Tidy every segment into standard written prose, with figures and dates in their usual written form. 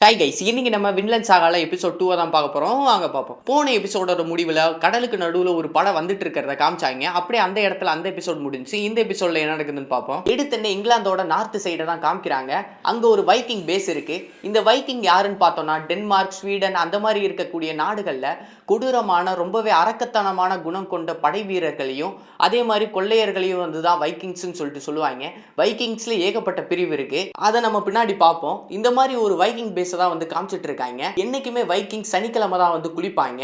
Hi guys, இன்னைக்கு நம்ம வின்லண்ட் சாகால episode 2 தான் பார்க்க போறோம். வாங்க பார்ப்போம். போன எபிசோடோட முடிவுல கடலுக்கு நடுவுல ஒரு படம் வந்துட்டு இருக்கிறத காமிச்சாங்க. அப்படியே அந்த இடத்துல அந்த எபிசோட் முடிஞ்சு இந்த எபிசோட்ல என்ன நடக்குதுன்னு பார்ப்போம். எடுத்தனே இங்கிலாந்தோட நார்த் சைடை தான் காமிக்கிறாங்க. அங்க ஒரு வைக்கிங் பேஸ் இருக்கு. இந்த வைக்கிங் யாருன்னு பார்த்தோம்னா டென்மார்க், ஸ்வீடன் அந்த மாதிரி இருக்கக்கூடிய நாடுகள்ல கொடூரமான ரொம்பவே அரக்கத்தனமான குணம் கொண்ட படை வீரர்களையும் அதே மாதிரி கொள்ளையர்களையும் வந்து தான் வைக்கிங்ஸ்ன்னு சொல்லிட்டு சொல்லுவாங்க. வைக்கிங்ஸ்ல ஏகப்பட்ட பிரிவு இருக்கு. அதை நம்ம பின்னாடி பார்ப்போம். இந்த மாதிரி ஒரு வைக்கிங் பேஸ் தான் வந்து காமிச்சிட்டு இருக்காங்க. என்னைக்குமே வைக்கிங் சனிக்கிழமை தான் வந்து குளிப்பாங்க.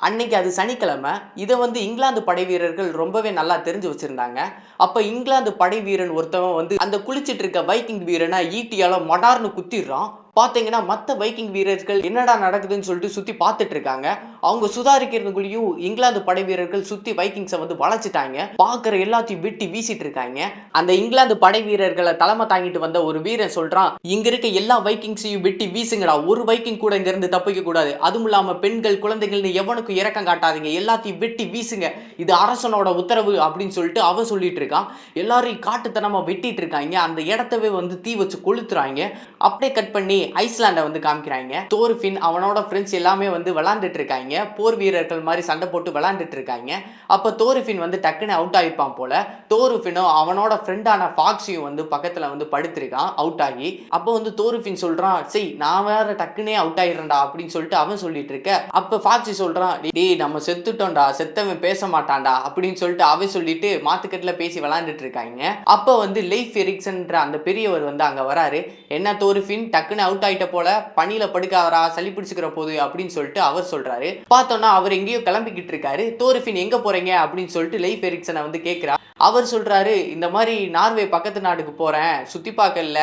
அன்னைக்கு அது சனிக்கிழமை. இதை வந்து இங்கிலாந்து படை வீரர்கள் ரொம்பவே நல்லா தெரிஞ்சு வச்சிருந்தாங்க. அப்ப இங்கிலாந்து படை வீரன் ஒருத்தவன் வந்து அந்த குளிச்சிட்டு இருக்க வைக்கிங் வீரனை ஈட்டியால மடார்னு குத்திடுறான். பாத்தீங்கன்னா மத்த வைக்கிங் வீரர்கள் என்னடா நடக்குதுன்னு சொல்லிட்டு சுத்தி பார்த்துட்டு இருக்காங்க. அவங்க சுதாரிக்கிறதுக்குள்ளேயும் இங்கிலாந்து படை வீரர்கள் சுத்தி வைக்கிங்ஸை வந்து வளைச்சிட்டாங்க. பாக்குற எல்லாத்தையும் வெட்டி வீசிட்டு இருக்காங்க. அந்த இங்கிலாந்து படை வீரர்களை தலைமை தாங்கிட்டு வந்த ஒரு வீரன் சொல்றான், இங்க இருக்க எல்லா வைக்கிங்ஸையும் வெட்டி வீசுங்கடா, ஒரு வைக்கிங் கூட இங்க இருந்து தப்பிக்க கூடாது, அதுவும் இல்லாம பெண்கள் குழந்தைகள்னு எவனுக்கும் இரக்கம் காட்டாதீங்க, எல்லாத்தையும் வெட்டி வீசுங்க, இது அரசனோட உத்தரவு அப்படின்னு சொல்லிட்டு அவன் சொல்லிட்டு இருக்கான். எல்லாரையும் காட்டுத்தனமா வெட்டிட்டு இருக்காங்க. அந்த இடத்தவே வந்து தீ வச்சு கொளுத்துறாங்க. அப்படியே கட் பண்ணி ஐஸ்லாண்டை வந்து காமிக்கிறாங்க. தோர்ஃபின் அவனோட ஃப்ரெண்ட்ஸ் எல்லாமே வந்து விளையாண்டுட்டு இருக்காங்க. போர் வீரர்கள் மாதிரி சண்டை போட்டு விளையாண்டுட்டு இருக்காங்க. அப்ப தோர்ஃபின் வந்து டக்குன்னு அவுட் ஆயிருப்பான் போல. தோர்ஃபினும் அவனோட ஃப்ரெண்டான ஃபாக்ஸியும் வந்து பக்கத்துல வந்து படுத்திருக்கான் அவுட் ஆகி. அப்போ வந்து தோர்ஃபின் சொல்றான், சரி நான் வேற டக்குனே அவுட் ஆயிடுறேன்டா அப்படின்னு சொல்லிட்டு அவன் சொல்லிட்டு இருக்க. அப்ப ஃபாக்ஸி சொல்றான், டேய் நம்ம செத்துட்டோம்டா, செத்தவன் பேச மாட்டான்டா அப்படின்னு சொல்லிட்டு அவன் சொல்லிட்டு மாத்துக்கட்டுல பேசி விளையாண்டுட்டு இருக்காங்க. அப்ப வந்து லெய்ஃப் எரிக்சன்ற அந்த பெரியவர் வந்து அங்க வராரு. என்ன தோர்ஃபின் டக்குன்னு அவுட் ஆயிட்ட போல, பனியில படுக்காதரா, சளி பிடிச்சுக்கிற போது அப்படின்னு சொல்லிட்டு அவர் சொல்றாரு. பார்த்தோன்னா அவர் எங்கேயோ கிளம்பிக்கிட்டு இருக்காரு. தோர்ஃபின் எங்க போறீங்க அப்படின்னு சொல்லிட்டு லெய்ஃப் எரிக்சனை வந்து கேட்கிறா. அவர் சொல்றாரு, இந்த மாதிரி நார்வே பக்கத்து நாட்டுக்கு போறேன், சுத்தி பார்க்கல,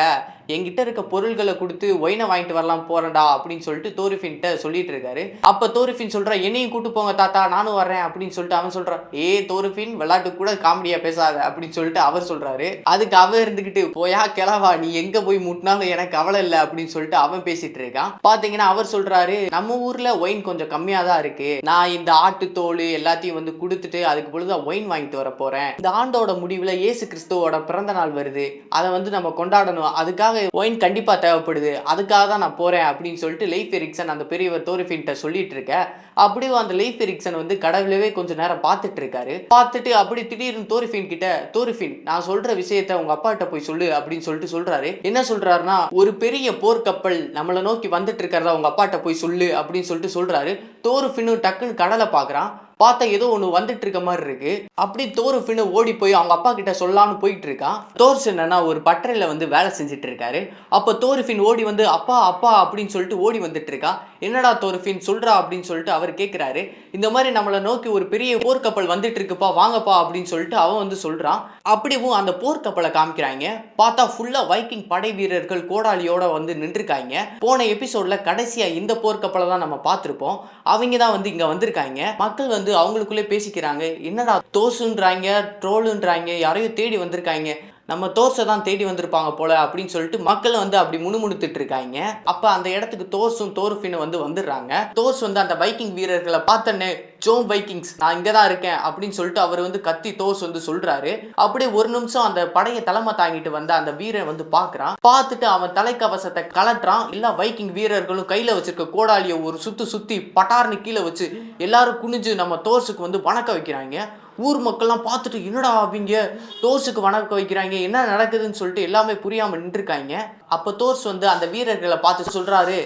என்கிட்ட இருக்க பொருள்களை கொடுத்து ஒயினை வாங்கிட்டு வரலாம் போறேன்டா அப்படின்னு சொல்லிட்டு தோர்ஃபின்ட்ட சொல்லிட்டு இருக்காரு. அப்ப தோர்ஃபின் சொல்றா, என்னையும் கூட்டு போங்க தாத்தா, நானும் வர்றேன் அப்படின்னு சொல்லிட்டு அவன் சொல்றான். தோர்ஃபின் விளையாட்டு கூட காமெடியா பேசாத அப்படின்னு சொல்லிட்டு அவர் சொல்றாரு. அதுக்கு அவன் இருந்துகிட்டு, போயா கிளவா, நீ எங்க போய் முட்டினாலும் எனக்கு கவலை இல்லை அப்படின்னு சொல்லிட்டு அவன் பேசிட்டு இருக்கான். பாத்தீங்கன்னா அவர் சொல்றாரு, நம்ம ஊர்ல ஒயின் கொஞ்சம் கம்மியா தான் இருக்கு, நான் இந்த ஆட்டு தோல் எல்லாத்தையும் வந்து கொடுத்துட்டு அதுக்கு பொழுது ஒயின் வாங்கிட்டு வர போறேன். இந்த ஆண்டோட முடிவுல இயேசு கிறிஸ்துவோட பிறந்த நாள் வருது, அதை வந்து நம்ம கொண்டாடணும், அதுக்காக ஒயின் கண்டிப்பா தேவைப்படுது, அதுக்காக தான் நான் போறேன் அப்படின்னு சொல்லிட்டு லெய்ஃப் எரிக்சன் அந்த பெரியவர் தோர்ஃபின்ட்ட சொல்லிட்டு இருக்க. அப்படியே அந்த லெய்ஃப் எரிக்சன் வந்து கடவுளவே கொஞ்ச நேரம் பார்த்துட்டு இருக்காரு. பார்த்துட்டு அப்படி திடீர்னு தோர்ஃபின் கிட்ட, தோர்ஃபின் நான் சொல்ற விஷயத்த உங்க அப்பா கிட்ட போய் சொல்லு அப்படின்னு சொல்லிட்டு சொல்றாரு. என்ன சொல்றாருன்னா, ஒரு பெரிய போர்க்கப்பல் நம்மளை நோக்கி வந்துட்டு இருக்கிறதா உங்க அப்பா கிட்ட போய் சொல்லு அப்படின்னு சொல்லிட்டு சொல்றாரு. தோர்ஃபினும் டக்குன்னு கடலை பாக்குறான். பார்த்தா ஏதோ ஒன்று வந்துட்டு இருக்க மாதிரி இருக்கு. அப்படி தோர்ஃபின் ஓடி போய் அவங்க அப்பா கிட்ட சொல்லலாம்னு போயிட்டு இருக்கான். தோர்ஸ் என்னன்னா ஒரு பட்டறையில வந்து வேலை செஞ்சுட்டு இருக்காரு. அப்ப தோர்ஃபின் ஓடி வந்து அப்பா அப்பா அப்படின்னு சொல்லிட்டு ஓடி வந்துட்டு இருக்கான். என்னடா தோர்ஃபின் சொல்றா அப்படின்னு சொல்லிட்டு அவர் கேட்கிறாரு. இந்த மாதிரி நம்மளை நோக்கி ஒரு பெரிய போர்க்கப்பல் வந்துட்டு இருக்குப்பா, வாங்கப்பா அப்படின்னு சொல்லிட்டு அவன் வந்து சொல்றான். அப்படியும் அந்த போர்க்கப்பலை காமிக்கிறாங்க. பார்த்தா ஃபுல்லா வைக்கிங் படை வீரர்கள் கோடாலியோட வந்து நின்றுருக்காங்க. போன எபிசோட்ல கடைசியா இந்த போர்க்கப்பலை தான் நம்ம பார்த்திருப்போம். அவங்க தான் வந்து இங்க வந்திருக்காங்க. மக்கள் வந்து அவங்களுக்குள்ளே பேசிக்கிறாங்க, என்னடா தோசுன்றாங்க, ட்ரோலுன்றாங்க, யாரையும் தேடி வந்திருக்காங்க, நம்ம தோர்ஸை தான் தேடி வந்திருப்பாங்க போல அப்படின்னு சொல்லிட்டு மக்கள் வந்து அப்படி முணுமுணுத்துட்டு இருக்காங்க. அப்ப அந்த இடத்துக்கு தோர்ஸும் தோர்ஃபினும் வந்து வந்துடுறாங்க. தோர்ஸ் வந்து அந்த வைக்கிங் வீரர்களை பார்த்தனே, ஜோம் வைக்கிங்ஸ் நான் இங்க தான் இருக்கேன் அப்படின்னு சொல்லிட்டு அவர் வந்து கத்தி தோர்ஸ் வந்து சொல்றாரு. அப்படியே ஒரு நிமிஷம் அந்த படையை தலைமை தாங்கிட்டு வந்த அந்த வீரன் வந்து பாக்குறான். பார்த்துட்டு அவன் தலைக்கவசத்தை கலட்டுறான். எல்லா வைக்கிங் வீரர்களும் கையில வச்சிருக்க கோடாலியை ஒரு சுத்தி பட்டார்னு கீழே வச்சு எல்லாரும் குனிஞ்சு நம்ம தோர்ஸுக்கு வந்து வணக்க வைக்கிறாங்க. ஊர் மக்கள்லாம் பார்த்துட்டு, என்னடா அவங்க தோர்ஸுக்கு வணக்க வைக்கிறாங்க, என்ன நடக்குதுன்னு சொல்லிட்டு எல்லாமே புரியாம நின்றுருக்காங்க. அப்ப தோர்ஸ் வந்து அந்த வீரர்களை பார்த்து சொல்றாரு,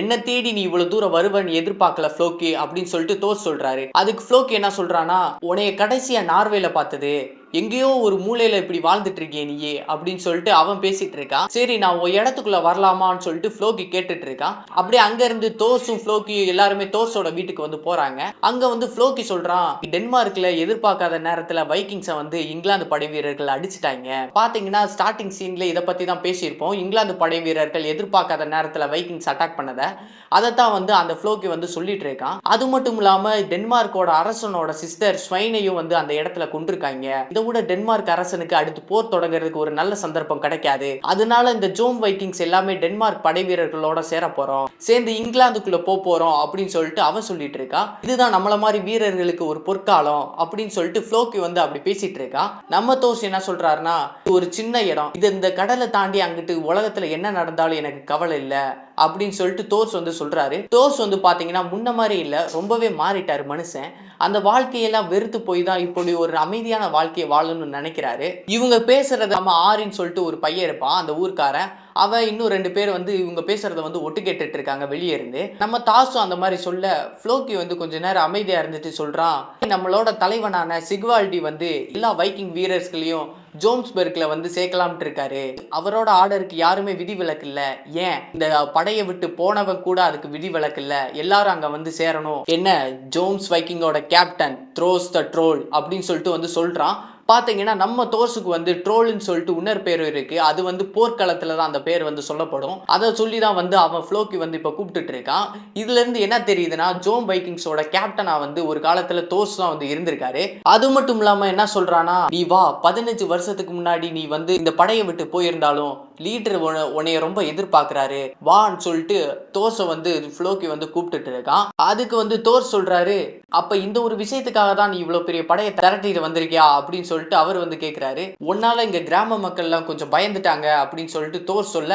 என்ன தேடி நீ இவ்வளவு தூரம் வருவன்னு எதிர்பார்க்கல ஃப்ளோக்கி அப்படின்னு சொல்லிட்டு தோர்ஸ் சொல்றாரு. அதுக்கு ஃப்ளோக்கி என்ன சொல்றானா, உன்னைய கடைசியா நார்வேல பார்த்தது எங்கேயோ ஒரு மூலையில இப்படி வாழ்ந்துட்டு இருக்கியே நீயே அப்படின்னு சொல்லிட்டு அவன் பேசிட்டு இருக்கான். சரி நான் ஒரு இடத்துக்குள்ள வரலாமான்னு சொல்லிட்டு ஃப்ளோக்கி கேட்டுட்டு இருக்கான். அப்படியே அங்க இருந்து தோர்ஸும் ஃப்ளோக்கி எல்லாருமே தோர்ஸோட வீட்டுக்கு வந்து போறாங்க. அங்க வந்து ஃப்ளோக்கி சொல்றான், டென்மார்க்ல எதிர்பார்க்காத நேரத்துல வைக்கிங்ஸை வந்து இங்கிலாந்து படை வீரர்கள் அடிச்சுட்டாங்க. பாத்தீங்கன்னா ஸ்டார்டிங் சீன்ல இதை பத்தி தான் பேசியிருப்போம். இங்கிலாந்து படை வீரர்கள் எதிர்பார்க்காத நேரத்துல வைக்கிங்ஸ் அட்டாக் பண்ணதை, அதைத்தான் வந்து அந்த ஃப்ளோக்கி வந்து சொல்லிட்டு இருக்கான். அது மட்டும் இல்லாம டென்மார்க்கோட அரசனோட சிஸ்டர் ஸ்வைனையும் வந்து அந்த இடத்துல கொண்டிருக்காங்க. இதை விட டென்மார்க் அரசனுக்கு அடுத்து போர் தொடங்குறதுக்கு ஒரு நல்ல சந்தர்ப்பம் கிடைக்காது. அதனால இந்த ஜோம் வைக்கிங்ஸ் எல்லாமே டென்மார்க் படை வீரர்களோட சேர போறோம், சேர்ந்து இங்கிலாந்துக்குள்ள போறோம் அப்படின்னு சொல்லிட்டு அவன் சொல்லிட்டு இருக்கான். இதுதான் நம்மள மாதிரி வீரர்களுக்கு ஒரு பொற்காலம் அப்படின்னு சொல்லிட்டு ஃப்ளோக்கி வந்து அப்படி பேசிட்டு இருக்கான். நம்ம தோஸ் என்ன சொல்றாருன்னா, ஒரு சின்ன இடம் இது, இந்த கடலை தாண்டி அங்கிட்டு உலகத்துல என்ன நடந்தாலும் எனக்கு கவலை இல்ல அப்படின்னு சொல்லிட்டு தோர்ஸ் வந்து சொல்றாரு. தோர்ஸ் வந்து பாத்தீங்கன்னா முன்ன மாதிரி இல்ல, ரொம்பவே மாறிட்டாரு மனுஷன். அந்த வாழ்க்கையெல்லாம் வெறுத்து போய் தான் இப்படி ஒரு அமைதியான வாழ்க்கையை வாழணும்னு நினைக்கிறாரு. இவங்க பேசுறது நம்ம ஆரின்னு சொல்லிட்டு ஒரு பையன் இருப்பான் அந்த ஊர்க்காரன், அவன் இன்னும் 2 பேர் வந்து இவங்க பேசுறத வந்து ஒட்டு கேட்டுட்டு இருக்காங்க வெளியே இருந்து. நம்ம தாசும் அந்த மாதிரி சொல்ல ஃப்ளோக்கி வந்து கொஞ்ச நேரம் அமைதியா இருந்துட்டு சொல்றான், நம்மளோட தலைவனான சிக்வால்டி வந்து எல்லா வைக்கிங் வீரர்களையும் ஜோம்ஸ்பர்க்ல வந்து சேர்க்கலாம்னு இருக்காரு. அவரோட ஆர்டருக்கு யாருமே விதிவிலக்கு இல்ல. ஏன் இந்த படையை விட்டு போனவன் கூட அதுக்கு விதிவிலக்கு இல்ல. எல்லாரும் அங்க வந்து சேரணும். என்ன ஜோம்ஸ் வைக்கிங்கோட கேப்டன் த்ரோஸ் த ட்ரோல் அப்படின்னு சொல்லிட்டு வந்து சொல்றான். பாத்தீங்கன்னா நம்ம தோர்ஸுக்கு வந்து ட்ரோல்னு சொல்லிட்டு இன்னொரு பேர் இருக்கு. அது வந்து போர்க்களத்துல தான் அந்த பேர் வந்து சொல்லப்படும். அதை சொல்லி தான் வந்து அவன் ஃப்ளோக்கி வந்து இப்ப கூப்பிட்டுட்டு இருக்கான். இதுல இருந்து என்ன தெரியுதுன்னா, ஜோம் வைக்கிங்ஸோட கேப்டனா வந்து ஒரு காலத்துல தோர்ஸ் தான் வந்து இருந்திருக்காரு. அது மட்டும் இல்லாம என்ன சொல்றானா, நீ வா, 15 வருஷத்துக்கு முன்னாடி நீ வந்து இந்த படையை விட்டு போயிருந்தாலும் லீடர் உன்னைய ரொம்ப எதிர்பார்க்கிறாரு வான்னு சொல்லிட்டு தோர்ஸை வந்து ஃப்ளோக்கி வந்து கூப்பிட்டுட்டு இருக்கான். அதுக்கு வந்து தோர்ஸ் சொல்றாரு, அப்ப இந்த ஒரு விஷயத்துக்காக தான் நீ இவ்வளவு பெரிய படையை திரட்டிட்டு வந்திருக்கியா அப்படின்னு சொல்லிட்டு அவர் வந்து கேட்கிறாரு. உன்னால இங்க கிராம மக்கள் எல்லாம் கொஞ்சம் பயந்துட்டாங்க அப்படின்னு சொல்லிட்டு தோர்ஸ் சொல்ல,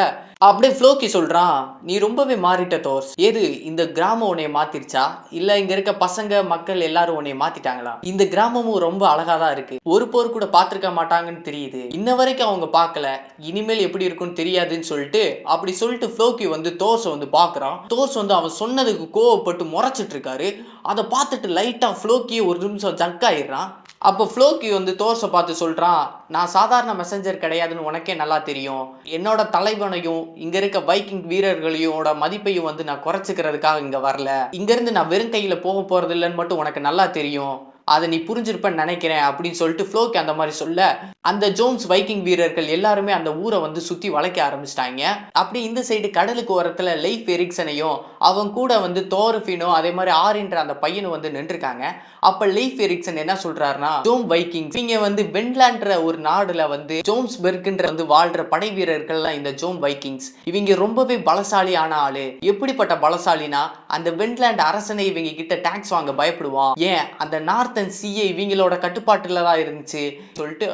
அப்படியே ஃப்ளோக்கி சொல்றான், நீ ரொம்பவே மாறிட்ட தோர்ஸ். எது இந்த கிராமம் உன்னைய மாத்திருச்சா, இல்ல இங்க இருக்க பசங்க மக்கள் எல்லாரும் உன்னைய மாத்திட்டாங்களா? இந்த கிராமமும் ரொம்ப அழகா தான் இருக்கு. ஒரு போர் கூட பாத்திருக்க மாட்டாங்கன்னு தெரியுது. இன்ன வரைக்கும் அவங்க பார்க்கல, இனிமேல் எப்படி இருக்கும்னு தெரியாதுன்னு சொல்லிட்டு அப்படி சொல்லிட்டு ஃப்ளோக்கி வந்து தோர்ஸ் வந்து பாக்குறான். தோர்ஸ் வந்து அவன் சொன்னதுக்கு கோவப்பட்டு முறைச்சிட்டு இருக்காரு. அதை பார்த்துட்டு லைட்டா ஃப்ளோக்கி ஒரு நிமிஷம் ஜங்க் ஆயிடுறான். அப்போ ஃப்ளோக்கி வந்து தோர்ஸை பார்த்து சொல்றான், நான் சாதாரண மெசஞ்சர் கிடையாதுன்னு உனக்கே நல்லா தெரியும். என்னோட தலைவனையும் இங்க இருக்க வைக்கிங் வீரர்களையோட மதிப்பையும் வந்து நான் குறைச்சிக்கிறதுக்காக இங்க வரல. இங்க இருந்து நான் வெறும் கையில போக போறது இல்லைன்னு மட்டும் உனக்கு நல்லா தெரியும். அதை நீ புரிஞ்சிருப்பேன்னு நினைக்கிறேன் அப்படின்னு சொல்லிட்டு ஃப்ளோக்கி அந்த மாதிரி சொல்ல, அந்த ஜோம்ஸ் வைக்கிங் வீரர்கள் எல்லாருமே அந்த ஊரை வந்து சுத்தி வளைக்க ஆரம்பிச்சிட்டாங்க. அப்படி இந்த சைடு கடலுக்கு ஓரத்துல லைஃப் எரிக்சனையும் அவங்க கூட வந்து தோரஃபினோ அதே மாதிரி ஆரின்ற அந்த பையனும் வந்து நின்றுருக்காங்க. அப்ப லைஃப் எரிக்சன் என்ன சொல்றாருன்னா, ஜோம் வைக்கிங் நீங்க வந்து வெண்லாண்ட்ற ஒரு நாடுல வந்து ஜோம்ஸ்பெர்க்ன்ற வந்து வாழ்ற படை வீரர்கள்லாம் இந்த ஜோம் வைக்கிங்ஸ். இவங்க ரொம்பவே பலசாலியான ஆளு. எப்படிப்பட்ட பலசாலினா, அந்த வெண்லாண்ட் அரசனை இவங்க கிட்ட டாக்ஸ் வாங்க பயப்படுவான். ஏன் அந்த நார்த்தன் சிஏ இவங்களோட கட்டுப்பாட்டுல தான் இருந்துச்சு சொல்லிட்டு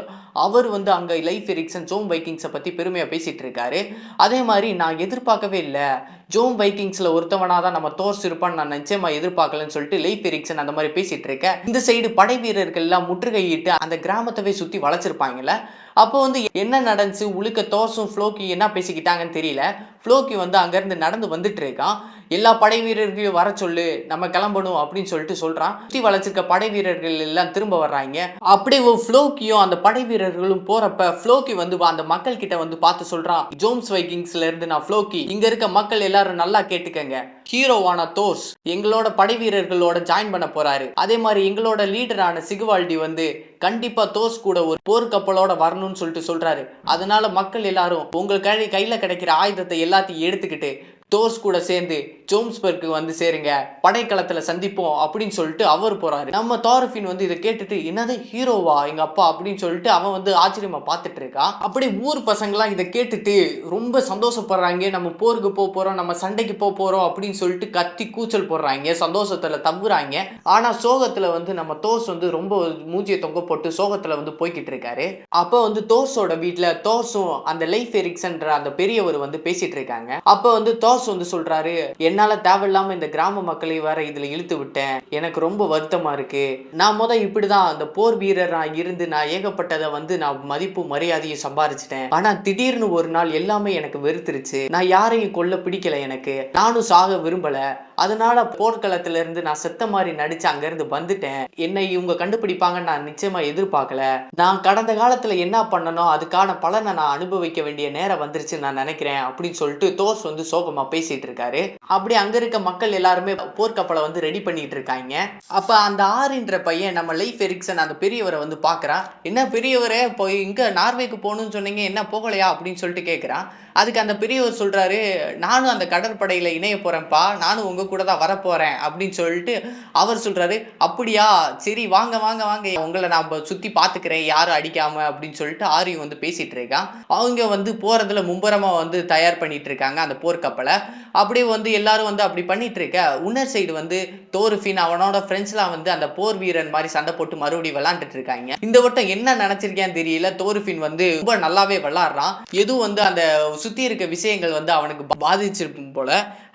அவர் வந்து அங்க லைஃப் எரிக்சன் ஜோம் வைக்கிங்ஸை பத்தி பெருமையா பேசிட்டு இருக்காரு. அதே மாதிரி நான் எதிர்பார்க்கவே இல்லை, ஜோம் வைக்கிங்ஸ்ல ஒருத்தவனா தான் நம்ம தோர்ஸ் இருப்பான்னு நான் நிச்சயமா எதிர்பார்க்கலன்னு சொல்லிட்டு லைஃப் எரிக்சன் அந்த மாதிரி பேசிட்டு இருக்க, இந்த சைடு படை வீரர்கள் எல்லாம் முற்றுகையிட்டு அந்த கிராமத்தவே சுத்தி வளைச்சிருப்பாங்கல்ல. அப்போ வந்து என்ன நடந்துச்சு, உழுக்க தோர்ஸும் ஃப்ளோக்கி என்ன பேசிக்கிட்டாங்கன்னு தெரியல. ஃப்ளோக்கி வந்து அங்க இருந்து நடந்து வந்துட்டு இருக்கான். எல்லா படை வீரர்களையும் வர சொல்லு, நம்ம கிளம்பணும் அப்படின்னு சொல்லிட்டு சொல்றான். சுத்தி வளைச்சிருக்க படை வீரர்கள் எல்லாம் திரும்ப வர்றாங்க. அப்படியே ஃப்ளோக்கியும் அந்த படை வீரர்களும் போறப்ப ஃப்ளோக்கி வந்து அந்த மக்கள் கிட்ட வந்து பார்த்து சொல்றான், ஜோம்ஸ் வைக்கிங்ஸ்ல இருந்து நான் ஃப்ளோக்கி, இங்க இருக்க மக்கள் எல்லாரும் நல்லா கேட்டுக்கங்க, ஹீரோவான தோர்ஸ் எங்களோட படை வீரர்களோட ஜாயின் பண்ண போறாரு. அதே மாதிரி எங்களோட லீடரான சிகுவால்டி வந்து கண்டிப்பா தோர்ஸ் கூட ஒரு போர்க்கப்பலோட வரணும்னு சொல்லிட்டு சொல்றாரு. அதனால மக்கள் எல்லாரும் உங்க கையில கிடைக்கிற ஆயுதத்தை எல்லாத்தையும் எடுத்துக்கிட்டு தோர்ஸ் கூட சேர்ந்து ஜோம்ஸ்பர்க்கு வந்து சேருங்க, படைக்களத்துல சந்திப்போம் அப்படின்னு சொல்லிட்டு அவர் போறாரு. நம்ம தாரஃபின் வந்து இதை கேட்டுட்டு, என்னது ஹீரோவா எங்க அப்பா அப்படின்னு சொல்லிட்டு அவன் வந்து ஆச்சரியமா பார்த்துட்டு இருக்கான். அப்படியே ஊர் பசங்களாம் இதை கேட்டுட்டு ரொம்ப சந்தோஷப்படுறாங்க. நம்ம போருக்கு போறோம், நம்ம சண்டைக்கு போறோம் அப்படின்னு சொல்லிட்டு கத்தி கூச்சல் போடுறாங்க, சந்தோஷத்துல தவுறாங்க. ஆனா சோகத்துல வந்து நம்ம தோர்ஸ் வந்து ரொம்ப மூஞ்சியை தொங்க போட்டு சோகத்துல வந்து போய்கிட்டு இருக்காரு. அப்ப வந்து தோர்ஸோட வீட்டுல தோர்ஸும் அந்த லைஃப் எரிக்சன்ற அந்த பெரியவர் வந்து பேசிட்டு இருக்காங்க. அப்ப வந்து தோர்ஸ் வந்து சொல்றாரு, என்னால தேவையில்லாம இந்த கிராம மக்களை வேற இதுல இழுத்து விட்டேன், எனக்கு ரொம்ப வருத்தமா இருக்கு. நான் இப்படிதான் அந்த போர் வீரரா இருந்து நான் ஏகப்பட்டதை வந்து நான் மதிப்பு மரியாதையை சம்பாதிச்சிட்டேன். ஆனா திடீர்னு ஒரு நாள் எல்லாமே எனக்கு வெறுத்துருச்சு. நான் யாரையும் கொல்ல பிடிக்கல, எனக்கு நானும் சாக விரும்பல. அதனால போர்க்களத்துல இருந்து நான் செத்த மாதிரி நடிச்சு அங்க இருந்து வந்துட்டேன். என்னை இவங்க கண்டுபிடிப்பாங்கன்னு நான் நிச்சயமா எதிர்பார்க்கல. நான் கடந்த காலத்துல என்ன பண்ணனோ அதுக்கான பலனை நான் அனுபவிக்க வேண்டிய நேரம் வந்துருச்சு நான் நினைக்கிறேன் அப்படின்னு சொல்லிட்டு தோர்ஸ் வந்து சோகமா சந்தோஷமா பேசிட்டு இருக்காரு. அப்படி அங்க இருக்க மக்கள் எல்லாருமே போர்க்கப்பலை வந்து ரெடி பண்ணிட்டு இருக்காங்க. அப்ப அந்த ஆரின்ற பையன் நம்ம லைஃப் எரிக்சன் அந்த பெரியவரை வந்து பாக்குறான். என்ன பெரியவரே, போய் இங்க நார்வேக்கு போகணும்னு சொன்னீங்க, என்ன போகலையா அப்படின்னு சொல்லிட்டு கேட்கிறான். அதுக்கு அந்த பெரியவர் சொல்றாரு, நானும் அந்த கடற்படையில இணைய போறேன்ப்பா, நானும் உங்க கூட தான் வரப்போறேன் அப்படின்னு சொல்லிட்டு அவர் சொல்றாரு. அப்படியா, சரி வாங்க வாங்க வாங்க, உங்களை நான் சுத்தி பாத்துக்கிறேன் யாரும் அடிக்காம அப்படின்னு சொல்லிட்டு ஆரியும் வந்து பேசிட்டு இருக்கான். அவங்க வந்து போறதுல மும்பரமா வந்து தயார் பண்ணிட்டு இருக்காங்க அந்த போர்க்கப்பலை. அப்படியே வந்து எல்லாரும் வந்து அப்படி பண்ணிட்டு இருக்க, உன்னர் சைடு வந்து தோர்ஃபின் அவனோட ஃப்ரெண்ட்ஸ்லாம் வந்து அந்த போர் வீரன் மாதிரி சண்டை போட்டு மறுபடியும் விளையாண்டுட்டு இருக்காங்க. இந்த வட்டம் என்ன நினைச்சிருக்கான்னு தெரியல, தோர்ஃபின் வந்து ரொம்ப நல்லாவே விளையாடுறான். எதுவும் வந்து அந்த சுத்தி இருக்க விஷயங்கள் வந்து அவனுக்கு பாதிச்சிருக்கும் போல.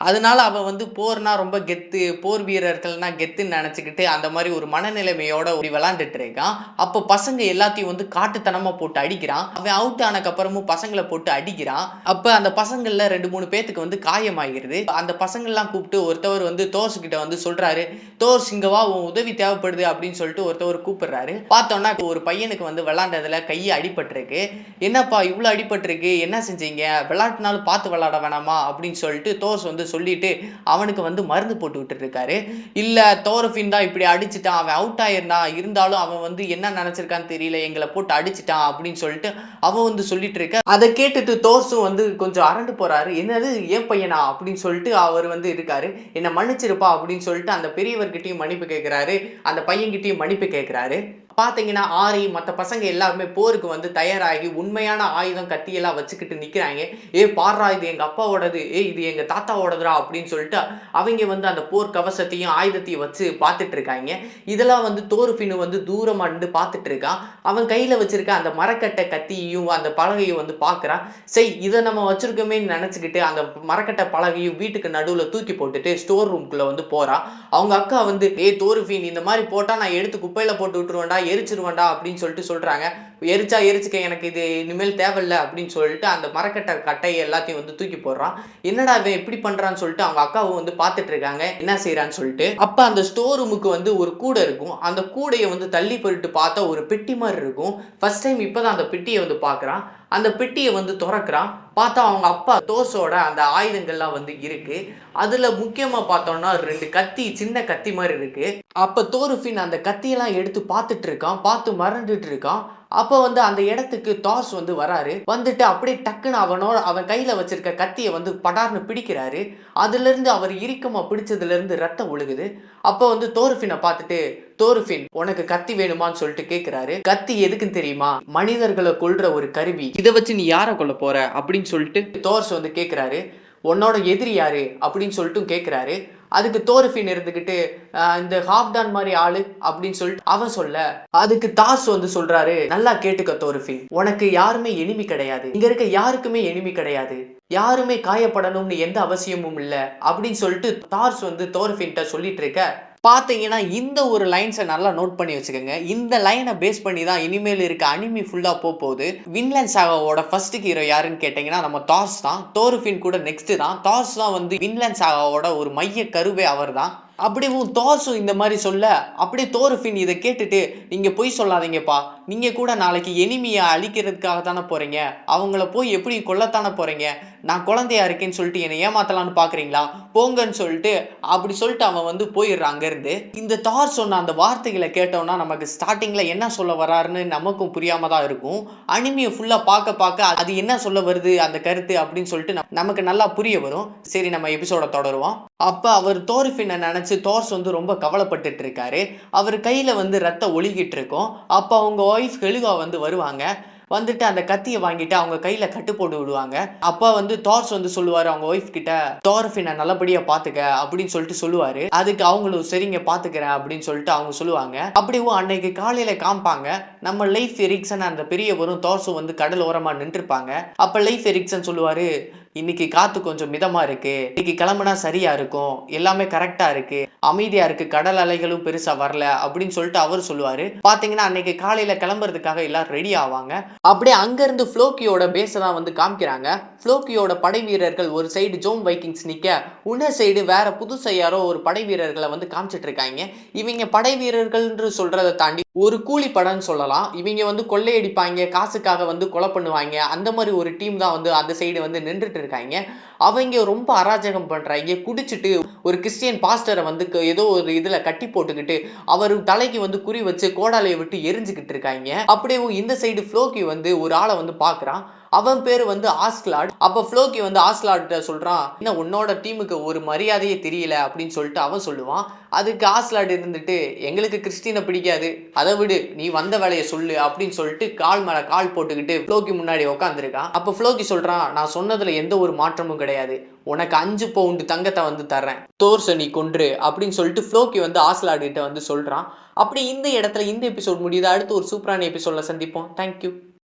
அதனால அவன் வந்து போர்னா ரொம்ப கெத்து, போர் வீரர்கள்னா கெத்துன்னு நினைச்சுக்கிட்டு அந்த மாதிரி ஒரு மனநிலைமையோட ஓடி விளையாண்டுட்டு இருக்கான். அப்போ பசங்க எல்லாத்தையும் வந்து காட்டுத்தனமா போட்டு அடிக்கிறான். அவன் அவுட் ஆனக்கு அப்புறமும் பசங்களை போட்டு அடிக்கிறான். அப்ப அந்த பசங்கள்ல 2-3 பேத்துக்கு வந்து காயமாகிருது. அந்த பசங்கள்லாம் கூப்பிட்டு ஒருத்தவர் வந்து தோர்ஸ் கிட்ட வந்து சொல்றாரு, தோர்ஸ் இங்க வா, உன் உதவி தேவைப்படுது அப்படின்னு சொல்லிட்டு ஒருத்தவர் கூப்பிடுறாரு. பார்த்தோம்னா ஒரு பையனுக்கு வந்து விளையாண்டதுல கையை அடிபட்டிருக்கு. என்னப்பா இவ்வளவு அடிபட்டிருக்கு, என்ன செஞ்சீங்க, விளையாட்டுனாலும் பார்த்து விளையாட வேணாமா அப்படின்னு சொல்லிட்டு தோர்ஸ் வந்து சொல்லிட்டு அவனுக்கு வந்து மருந்து போட்டு விட்டு இருக்காரு. இல்ல, தோர்ஃபின் தான் இப்படி அடிச்சுட்டான், அவன் அவுட் ஆயிருந்தான், இருந்தாலும் அவன் வந்து என்ன நினைச்சிருக்கான்னு தெரியல, எங்களை போட்டு அடிச்சுட்டான் அப்படின்னு சொல்லிட்டு அவன் வந்து சொல்லிட்டு இருக்க. அதை கேட்டுட்டு தோர்ஸும் வந்து கொஞ்சம் அரண்டு போறாரு. என்னது ஏன் பையனா அப்படின்னு சொல்லிட்டு அவர் வந்து இருக்காரு. என்ன மன்னிச்சிருப்பா அப்படின்னு சொல்லிட்டு அந்த பெரியவர்கிட்டயும் மன்னிப்பு கேட்கிறாரு, அந்த பையன்கிட்டயும் மன்னிப்பு கேட்கிறாரு. பாத்தீங்கன்னா ஆரி மற்ற பசங்க எல்லாருமே போருக்கு வந்து தயாராகி உண்மையான ஆயுதம் கத்தியெல்லாம் வச்சுக்கிட்டு நிக்கிறாங்க. பாடுறா, இது எங்க அப்பாவோடது, இது எங்க தாத்தாவோடதுரா அப்படின்னு சொல்லிட்டு அவங்க வந்து அந்த போர் கவசத்தையும் ஆயுதத்தையும் வச்சு பார்த்துட்டு இருக்காங்க. இதெல்லாம் வந்து தோர்ஃபின் வந்து தூரமா நின்று பார்த்துட்டு இருக்கான். அவன் கையில வச்சிருக்க அந்த மரக்கட்டை கத்தியையும் அந்த பலகையும் வந்து பார்க்கறான். சரி, இதை நம்ம வச்சிருக்கோமே நினைச்சுக்கிட்டு அந்த மரக்கட்டை பலகையும் வீட்டுக்கு நடுவுல தூக்கி போட்டுட்டு ஸ்டோர் ரூம்குள்ள வந்து போறான். அவங்க அக்கா வந்து தோர்ஃபின் இந்த மாதிரி போட்டா நான் எடுத்து குப்பையில போட்டு விட்டுருவேன்டா, எரிச்சிருவேன்டா அப்படின்னு சொல்லிட்டு சொல்றாங்க. எரிச்சா எரிச்சுக்க, எனக்கு இது இனிமேல் தேவையில்ல அப்படின்னு சொல்லிட்டு அந்த மரக்கட்டை கட்டையை எல்லாத்தையும் வந்து தூக்கி போடுறான். என்னடா இவன் இப்படி பண்றான்னு சொல்லிட்டு அவங்க அக்காவும் வந்து பார்த்துட்டு இருக்காங்க என்ன செய்யறான்னு சொல்லிட்டு. அப்ப அந்த ஸ்டோர் ரூமுக்கு வந்து ஒரு கூடை இருக்கும். அந்த கூடையை வந்து தள்ளி போட்டு பார்த்தா ஒரு பெட்டி மாதிரி இருக்கும். ஃபர்ஸ்ட் டைம் இப்பதான் அந்த பெட்டியை வந்து பார்க்கறான். அந்த பெட்டியை வந்து திறக்கிறான். பார்த்தா அவங்க அப்பா தோர்ஸோட அந்த ஆயுதங்கள்லாம் வந்து இருக்கு. அதுல முக்கியமா பார்த்தோம்னா 2 கத்தி, சின்ன கத்தி மாதிரி இருக்கு. அப்ப தோர்ஃபின் அந்த கத்தியெல்லாம் எடுத்து பார்த்துட்டு இருக்கான், பார்த்து மறந்துட்டு இருக்கான். அப்ப வந்து அந்த இடத்துக்கு தார்ஸ் வந்து வராரு. வந்துட்டு அப்படியே டக்குன்னு அவன் கையில வச்சிருக்க கத்தியை வந்து படார்னு பிடிக்கிறாரு. அதுல இருந்து அவர் இறுக்கமா பிடிச்சதுல இருந்து ரத்தம் ஒழுகுது. அப்ப வந்து தோர்ஃபினை பார்த்துட்டு, தோர்ஃபின் உனக்கு கத்தி வேணுமான்னு சொல்லிட்டு கேட்கிறாரு. கத்தி எதுக்குன்னு தெரியுமா, மனிதர்களை கொல்ற ஒரு கருவி, இதை வச்சு நீ யாரை கொல்ல போற அப்படின்னு சொல்லிட்டு தோர்ஸ் வந்து கேட்கிறாரு. உன்னோட எதிரி யாரு அப்படின்னு சொல்லிட்டு கேட்கிறாரு. அதுக்கு தோர்ஃபின் இருந்துகிட்டு இந்த ஹாப்டான் மாதிரி ஆளு அப்படின்னு சொல்லிட்டு அவன் சொல்ல, அதுக்கு தாஸ் வந்து சொல்றாரு, நல்லா கேட்டுக்க தோர்ஃபின், உனக்கு யாருமே எனிமி கிடையாது, இங்க இருக்க யாருக்குமே எனிமி கிடையாது, யாருமே காயப்படணும்னு எந்த அவசியமும் இல்ல அப்படின்னு சொல்லிட்டு தார்ஸ் வந்து தோர்ஃபின்ட்ட சொல்லிட்டு இருக்க. பாத்தீங்கன்னா இந்த ஒரு லைன்ஸை நல்லா நோட் பண்ணி வச்சுக்கோங்க. இந்த லைனை பேஸ் பண்ணி தான் இனிமேல் இருக்க அனிமி ஃபுல்லா போகுது. வின்லேண்ட் சாகாவோட ஃபர்ஸ்ட் ஹீரோ யாருன்னு கேட்டீங்கன்னா நம்ம தார்ஸ் தான். தோர்ஃபின் கூட நெக்ஸ்ட் தான். தார்ஸ் தான் வந்து வின்லேண்ட் சாகாவோட ஒரு மைய கருவே அவர் தான். அப்படியும் தார்ஸும் இந்த மாதிரி சொல்ல, அப்படியே தோர்ஃபின் இதை கேட்டுட்டு, நீங்க பொய் சொல்லாதீங்கப்பா, நீங்க கூட நாளைக்கு எனிமியை அழிக்கிறதுக்காக தானே போறீங்க, அவங்கள போய் எப்படி கொல்லத்தானே போறீங்க, நான் குழந்தையா இருக்கேன்னு சொல்லிட்டு என்னை ஏமாத்தலான்னு பாக்குறீங்களா, போங்கன்னு சொல்லிட்டு அப்படி சொல்லிட்டு அவன் வந்து போயிடுறான் அங்க இருந்து. இந்த தார் சொன்ன அந்த வார்த்தைகளை கேட்டோம்னா நமக்கு ஸ்டார்டிங்ல என்ன சொல்ல வராருன்னு நமக்கும் புரியாம தான் இருக்கும். அனிமியை ஃபுல்லா பார்க்க அது என்ன சொல்ல வருது அந்த கருத்து அப்படின்னு சொல்லிட்டு நமக்கு நல்லா புரிய வரும். சரி, நம்ம எபிசோட தொடருவோம். அப்ப அவர் தோர்ஃபினை நினைச்சு தார்ஸ் வந்து ரொம்ப கவலைப்பட்டுட்டு இருக்காரு. அவர் கையில வந்து ரத்தம் ஒழுகிட்டு இருக்கும். அப்ப அவங்க ஒய்ஃப் ஹெலுகா வந்து வருவாங்க. வந்துட்டு அந்த கத்தியை வாங்கிட்டு அவங்க கையில கட்டு போட்டு விடுவாங்க. அப்ப வந்து தார்ஸ் வந்து சொல்லுவாரு அவங்க ஒய்ஃப் கிட்ட, தோர்ஃபினை நல்லபடியா பாத்துக்க அப்படின்னு சொல்லிட்டு சொல்லுவாரு. அதுக்கு அவங்களும் சரிங்க பாத்துக்கிறேன் அப்படின்னு சொல்லிட்டு அவங்க சொல்லுவாங்க. அப்படியும் அன்னைக்கு காலையில காமிப்பாங்க, நம்ம லைஃப் எரிக்சன் அந்த பெரியவரும் தார்ஸும் வந்து கடல் ஓரமா நின்றுப்பாங்க. அப்ப லைஃப் எரிக்சன் சொல்லுவாரு, இன்னைக்கு காத்து கொஞ்சம் மிதமா இருக்கு, இன்னைக்கு கிளம்புனா சரியா இருக்கும், எல்லாமே கரெக்டா இருக்கு, அமைதியா இருக்கு, கடல் அலைகளும் பெருசா வரல அப்படின்னு சொல்லிட்டு அவர் சொல்லுவாரு. பாத்தீங்கன்னா அன்னைக்கு காலையில கிளம்புறதுக்காக எல்லாரும் ரெடி ஆவாங்க. அப்படியே அங்க இருந்து ஃப்ளோக்கியோட பேஸ தான் வந்து காமிக்கிறாங்க. ஃப்ளோக்கியோட படை வீரர்கள் ஒரு சைடு ஜோம் வைக்கிங்ஸ் நிக்க, உன்ன சைடு வேற புதுசா யாரோ ஒரு படை வீரர்களை வந்து காமிச்சிட்டு இருக்காங்க. இவங்க படை வீரர்கள் சொல்றதை தாண்டி ஒரு கூலி படம்னு சொல்லலாம். இவங்க வந்து கொள்ளையடிப்பாங்க, காசுக்காக வந்து கொலை பண்ணுவாங்க, அந்த மாதிரி ஒரு டீம் தான் வந்து அந்த சைடு வந்து நின்றுட்டு வந்துட்டு இருக்காங்க. அவங்க ரொம்ப அராஜகம் பண்றாங்க. குடிச்சிட்டு ஒரு கிறிஸ்டியன் பாஸ்டரை வந்து ஏதோ ஒரு இதுல கட்டி போட்டுக்கிட்டு அவர் தலைக்கு வந்து குறி வச்சு கோடாலையை விட்டு எரிஞ்சுக்கிட்டு இருக்காங்க. அப்படியே இந்த சைடு ஃப்ளோக்கி வந்து ஒரு ஆளை வந்து பாக்குறான். அவன் பேரு வந்து ஆஸ்லாட். அப்ப ஃப்ளோக்கி வந்து ஆஸ்லாட் சொல்றான், என்ன உன்னோட டீமுக்கு ஒரு மரியாதையே தெரியல அப்படின்னு சொல்லிட்டு அவன் சொல்லுவான். அதுக்கு ஆஸ்லாட் இருந்துட்டு, எங்களுக்கு கிறிஸ்டினை பிடிக்காது, அதை விடு, நீ வந்த வேலையை சொல்லு அப்படின்னு சொல்லிட்டு கால் மேல கால் போட்டுக்கிட்டு ஃப்ளோக்கி முன்னாடி உட்காந்துருக்கான். அப்ப ஃப்ளோக்கி சொல்றான், நான் சொன்னதுல எந்த ஒரு மாற்றமும் கிடையாது, உனக்கு 5 பவுண்டு தங்கத்தை வந்து தர்றேன், தோர்ஸை நீ கொன்று அப்படின்னு சொல்லிட்டு ஃப்ளோக்கி வந்து ஆஸ்லாட் கிட்ட வந்து சொல்றான். அப்படி இந்த இடத்துல இந்த எபிசோட் முடியுது. அடுத்து ஒரு சூப்பரான எபிசோட்ல சந்திப்போம். தேங்க்யூ.